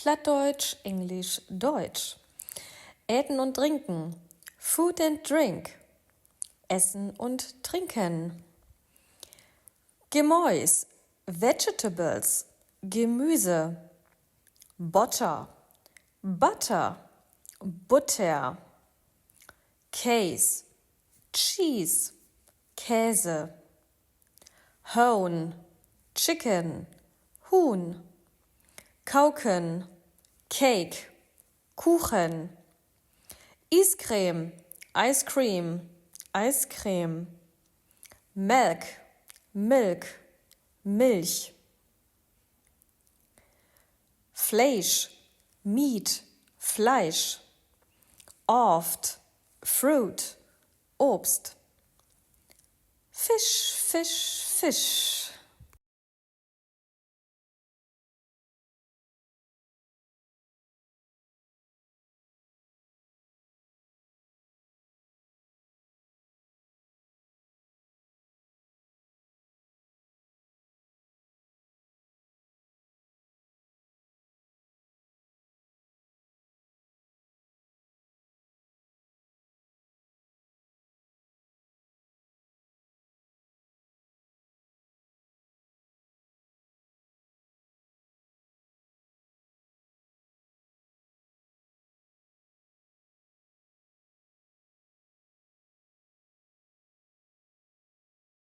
Plattdeutsch, Englisch, Deutsch. Äten und trinken, Food and Drink. Essen und trinken. Gemäus, Vegetables, Gemüse. Butter, Butter, Butter. Case, Cheese, Käse. Hone, Chicken, Huhn. Kauken, Cake, Kuchen. Eiscreme, Ice Cream, Eiscreme. Milk, Milk, Milch. Fleisch, Meat, Fleisch. Oft, Fruit, Obst. Fisch, Fisch, Fisch.